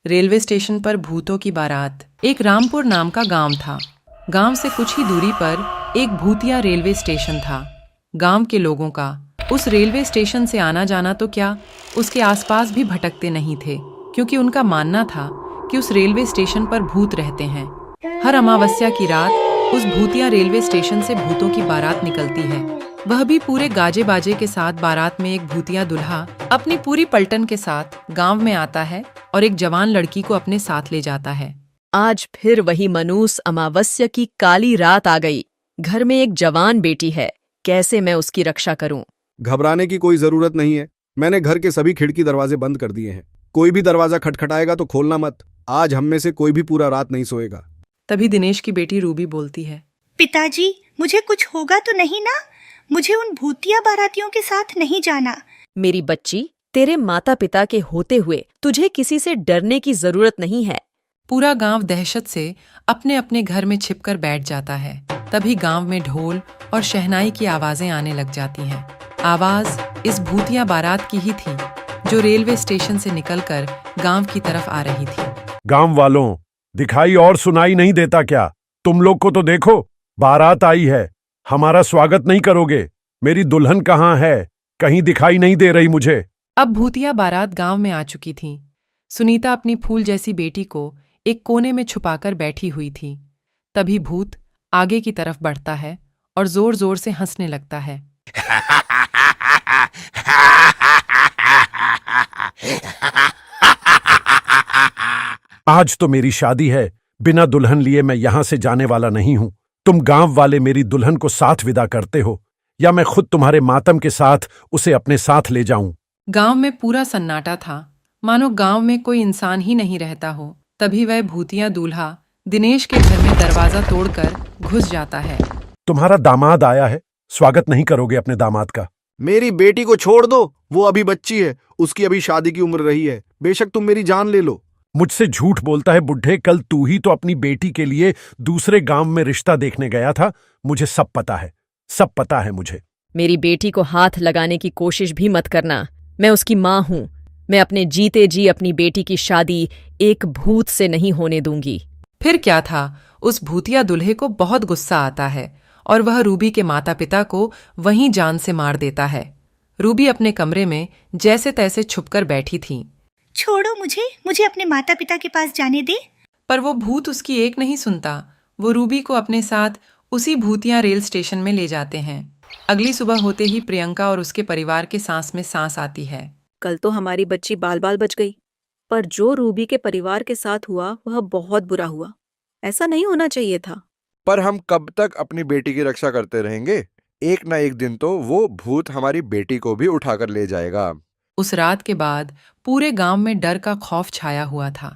Railway station पर भूतों की बारात। एक रामपुर नाम का गांव था। गांव से कुछ ही दूरी पर एक भूतिया रेलवे स्टेशन था। गांव के लोगों का उस रेलवे स्टेशन से आना जाना तो क्या, उसके आसपास भी भटकते नहीं थे, क्योंकि उनका मानना था कि उस रेलवे स्टेशन पर भूत रहते हैं। हर अमावस्या की रात उस भूतिया रेलवे स्टेशन से भूतों की बारात निकलती है, वह भी पूरे गाजे बाजे के साथ। बारात में एक भूतिया दूल्हा अपनी पूरी पलटन के साथ गांव में आता है और एक जवान लड़की को अपने साथ ले जाता है। आज फिर वही मनूस अमावस्या की काली रात आ गई। घर में एक जवान बेटी है, कैसे मैं उसकी रक्षा करूं? घबराने की कोई जरूरत नहीं है। मैंने घर के सभी खिड़की दरवाजे बंद कर दिए हैं। कोई भी दरवाजा खटखटाएगा तो खोलना मत। आज हम में से कोई भी पूरा रात नहीं सोएगा। तभी दिनेश की बेटी रूबी बोलती है, पिताजी, मुझे कुछ होगा तो नहीं ना? मुझे उन भूतिया बारातियों के साथ नहीं जाना। मेरी बच्ची, तेरे माता पिता के होते हुए तुझे किसी से डरने की जरूरत नहीं है। पूरा गांव दहशत से अपने अपने घर में छिपकर बैठ जाता है। तभी गांव में ढोल और शहनाई की आवाजें आने लग जाती हैं। आवाज इस भूतिया बारात की ही थी, जो रेलवे स्टेशन से निकलकर गांव की तरफ आ रही थी। गांव वालों, दिखाई और सुनाई नहीं देता क्या? तुम लोग को तो देखो, बारात आई है। हमारा स्वागत नहीं करोगे? मेरी दुल्हन कहाँ है? कहीं दिखाई नहीं दे रही मुझे। अब भूतिया बारात गांव में आ चुकी थी। सुनीता अपनी फूल जैसी बेटी को एक कोने में छुपाकर बैठी हुई थी। तभी भूत आगे की तरफ बढ़ता है और जोर जोर से हंसने लगता है। आज तो मेरी शादी है, बिना दुल्हन लिए मैं यहां से जाने वाला नहीं हूं। तुम गांव वाले मेरी दुल्हन को साथ विदा करते हो, या मैं खुद तुम्हारे मातम के साथ उसे अपने साथ ले जाऊं? गांव में पूरा सन्नाटा था, मानो गांव में कोई इंसान ही नहीं रहता हो। तभी वह भूतिया दूल्हा दिनेश के घर में दरवाजा तोड़कर घुस जाता है। तुम्हारा दामाद आया है, स्वागत नहीं करोगे अपने दामाद का? मेरी बेटी को छोड़ दो, वो अभी बच्ची है। उसकी अभी शादी की उम्र रही है। बेशक तुम मेरी जान ले लो। मुझसे झूठ बोलता है बुढ़े। कल तू ही तो अपनी बेटी के लिए दूसरे गांव में रिश्ता देखने गया था। मुझे सब पता है, सब पता है मुझे। मेरी बेटी को हाथ लगाने की कोशिश भी मत करना। मैं उसकी माँ हूं। मैं अपने जीते जी अपनी बेटी की शादी एक भूत से नहीं होने दूंगी। फिर क्या था, उस भूतिया दूल्हे को बहुत गुस्सा आता है और वह रूबी के माता पिता को वहीं जान से मार देता है। रूबी अपने कमरे में जैसे तैसे छुपकर बैठी थी। छोड़ो मुझे अपने माता पिता के पास जाने दे। पर वो भूत उसकी एक नहीं सुनता। वो रूबी को अपने साथ उसी भूतिया रेल स्टेशन में ले जाते हैं। अगली सुबह होते ही प्रियंका और उसके परिवार के सांस में सांस आती है। कल तो हमारी बच्ची बाल बाल बच गई, पर जो रूबी के परिवार के साथ हुआ वह बहुत बुरा हुआ। ऐसा नहीं होना चाहिए था। पर हम कब तक अपनी बेटी की रक्षा करते रहेंगे? एक ना एक दिन तो वो भूत हमारी बेटी को भी उठाकर ले जाएगा। उस रात के बाद पूरे गांव में डर का खौफ छाया हुआ था।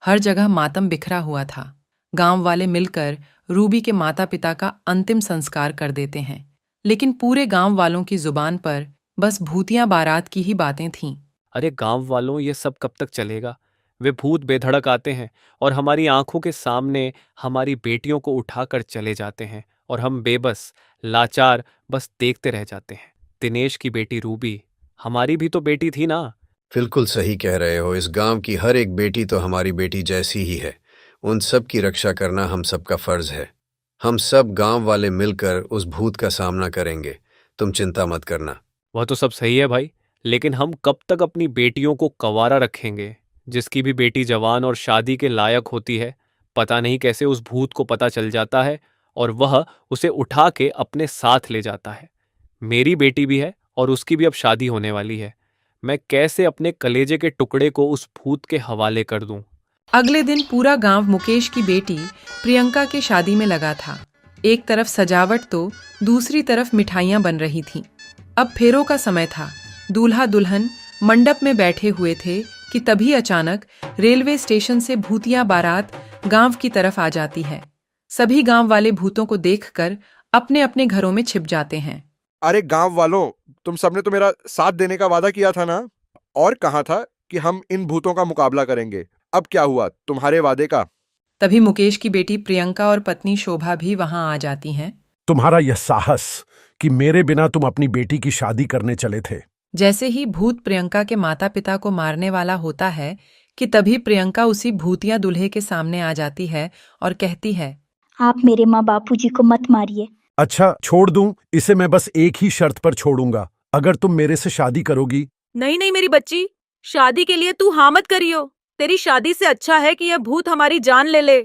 हर जगह मातम बिखरा हुआ था। गांव वाले मिलकर रूबी के माता पिता का अंतिम संस्कार कर देते हैं, लेकिन पूरे गांव वालों की जुबान पर बस भूतिया बारात की ही बातें थीं। अरे गांव वालों, ये सब कब तक चलेगा? वे भूत बेधड़क आते हैं और हमारी आंखों के सामने हमारी बेटियों को उठाकर चले जाते हैं, और हम बेबस, लाचार बस देखते रह जाते हैं। दिनेश की बेटी रूबी हमारी भी तो बेटी थी ना? बिल्कुल सही कह रहे हो। इस गांव की हर एक बेटी तो हमारी बेटी जैसी ही है। उन सब की रक्षा करना हम सबका फर्ज है। हम सब गांव वाले मिलकर उस भूत का सामना करेंगे। तुम चिंता मत करना। वह तो सब सही है भाई, लेकिन हम कब तक अपनी बेटियों को कंवारा रखेंगे? जिसकी भी बेटी जवान और शादी के लायक होती है, पता नहीं कैसे उस भूत को पता चल जाता है और वह उसे उठा के अपने साथ ले जाता है। मेरी बेटी भी है और उसकी भी अब शादी होने वाली है। मैं कैसे अपने कलेजे के टुकड़े को उस भूत के हवाले कर दूं? अगले दिन पूरा गांव मुकेश की बेटी प्रियंका के शादी में लगा था। एक तरफ सजावट तो दूसरी तरफ मिठाइयां बन रही थीं। अब फेरों का समय था। दूल्हा दुल्हन मंडप में बैठे हुए थे कि तभी अचानक रेलवे स्टेशन से भूतिया बारात गांव की तरफ आ जाती है। सभी गांव वाले भूतों को देखकर अपने अपने घरों में छिप जाते हैं। अरे गांव वालों, तुम सबने तो मेरा साथ देने का वादा किया था ना? और कहा था कि हम इन भूतों का मुकाबला करेंगे। अब क्या हुआ तुम्हारे वादे का? तभी मुकेश की बेटी प्रियंका और पत्नी शोभा भी वहां आ जाती हैं। तुम्हारा यह साहस कि मेरे बिना तुम अपनी बेटी की शादी करने चले थे। जैसे ही भूत प्रियंका के माता पिता को मारने वाला होता है कि तभी प्रियंका उसी भूतिया दूल्हे के सामने आ जाती है और कहती है, आप मेरे माँ बापूजी को मत मारिए। अच्छा छोड़ दूं, इसे मैं बस एक ही शर्त पर छोड़ूंगा, अगर तुम मेरे से शादी करोगी। नहीं नहीं मेरी बच्ची, शादी के लिए तू हाँ मत करियो। तेरी शादी से अच्छा है कि यह भूत हमारी जान ले ले।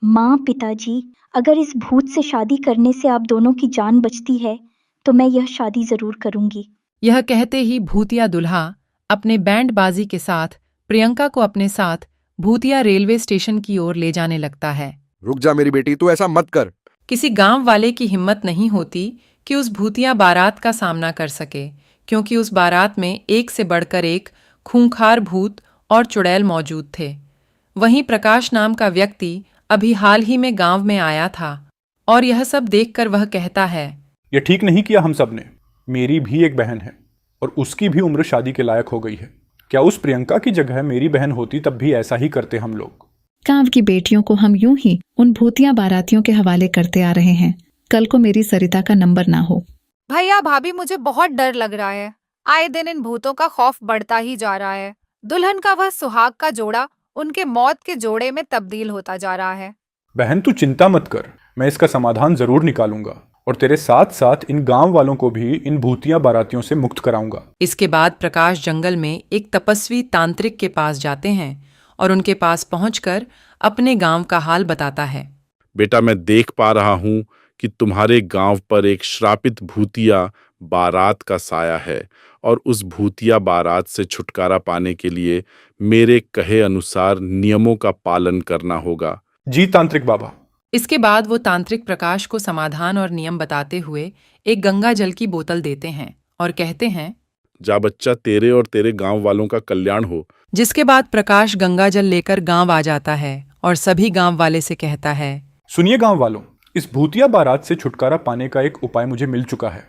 माँ पिताजी, अगर इस भूत से शादी करने से आप दोनों की जान बचती है तो मैं यह शादी जरूर करूंगी। यह कहते ही भूतिया दुल्हा अपने बैंड बाजी के साथ प्रियंका को अपने साथ भूतिया रेलवे स्टेशन की ओर ले जाने लगता है। रुक जा मेरी बेटी, तू ऐसा मत कर। किसी गांव वाले की हिम्मत नहीं होती कि उस भूतिया बारात का सामना कर सके, क्योंकि उस बारात में एक से बढ़कर एक खूंखार भूत और चुड़ैल मौजूद थे। वहीं प्रकाश नाम का व्यक्ति अभी हाल ही में गांव में आया था और यह सब देखकर वह कहता है, ये ठीक नहीं किया हम सब ने। मेरी भी एक बहन है और उसकी भी उम्र शादी के लायक हो गई है। क्या उस प्रियंका की जगह मेरी बहन होती तब भी ऐसा ही करते हम लोग। गांव की बेटियों को हम यूं ही उन भूतिया बारातियों के हवाले करते आ रहे हैं, कल को मेरी सरिता का नंबर ना हो। भैया भाभी, मुझे बहुत डर लग रहा है। आए दिन इन भूतों का खौफ बढ़ता ही जा रहा है। दुल्हन का वह सुहाग का जोड़ा उनके मौत के जोड़े में तब्दील होता जा रहा है। बहन तू चिंता मत कर, मैं इसका समाधान जरूर निकालूंगा और तेरे साथ साथ इन गांव वालों को भी इन भूतिया बारातियों से मुक्त कराऊंगा। इसके बाद प्रकाश जंगल में एक तपस्वी तांत्रिक के पास जाते हैं और उनके पास पहुंचकर अपने गांव का हाल बताता है। बेटा, मैं देख पा रहा हूं कि तुम्हारे गांव पर एक श्रापित भूतिया बारात का साया है और उस भूतिया बारात से छुटकारा पाने के लिए मेरे कहे अनुसार नियमों का पालन करना होगा। जी तांत्रिक बाबा। इसके बाद वो तांत्रिक प्रकाश को समाधान और नियम बताते हुए एक गंगा जल की बोतल देते हैं और कहते हैं, जा बच्चा, तेरे और तेरे गांव वालों का कल्याण हो। जिसके बाद प्रकाश गंगा जल लेकर गांव आ जाता है और सभी गांव वाले से कहता है, सुनिए गांव वालों, इस भूतिया बारात से छुटकारा पाने का एक उपाय मुझे मिल चुका है,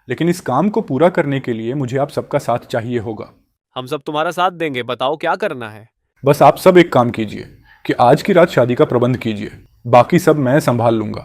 लेकिन इस काम को पूरा करने के लिए मुझे आप सबका साथ चाहिए होगा। हम सब तुम्हारा साथ देंगे, बताओ क्या करना है। बस आप सब एक काम कीजिए कि आज की रात शादी का प्रबंध कीजिए, बाकी सब मैं संभाल लूंगा।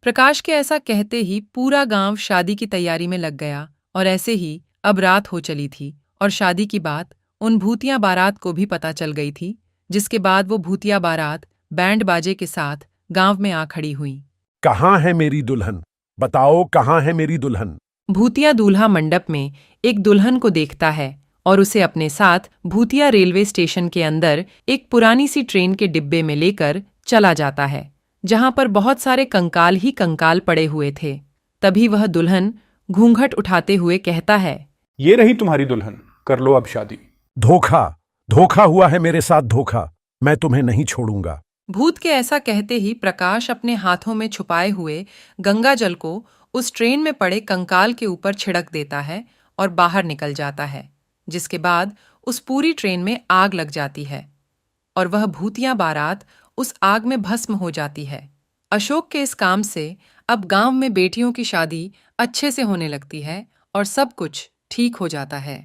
प्रकाश के ऐसा कहते ही पूरा गांव शादी की तैयारी में लग गया और ऐसे ही अब रात हो चली थी और शादी की बात उन भूतिया बारात को भी पता चल गई थी, जिसके बाद वो भूतिया बारात बैंड बाजे के साथ गांव में आ खड़ी हुई। कहाँ है मेरी दुल्हन? बताओ कहाँ है मेरी दुल्हन? भूतिया दूल्हा मंडप में एक दुल्हन को देखता है और उसे अपने साथ भूतिया रेलवे स्टेशन के अंदर एक पुरानी सी ट्रेन के डिब्बे में लेकर चला जाता है, जहां पर बहुत सारे कंकाल ही कंकाल पड़े हुए थे। तभी वह दुल्हन घूंघट उठाते हुए कहता है, ये रही तुम्हारी दुल्हन, कर लो अब शादी। धोखा, धोखा हुआ है मेरे साथ, धोखा। मैं तुम्हें नहीं छोड़ूंगा। भूत के ऐसा कहते ही प्रकाश अपने हाथों में छुपाए हुए गंगा जल को उस ट्रेन में पड़े कंकाल के ऊपर छिड़क देता है और बाहर निकल जाता है, जिसके बाद उस पूरी ट्रेन में आग लग जाती है और वह भूतिया बारात उस आग में भस्म हो जाती है। अशोक के इस काम से अब गांव में बेटियों की शादी अच्छे से होने लगती है और सब कुछ ठीक हो जाता है।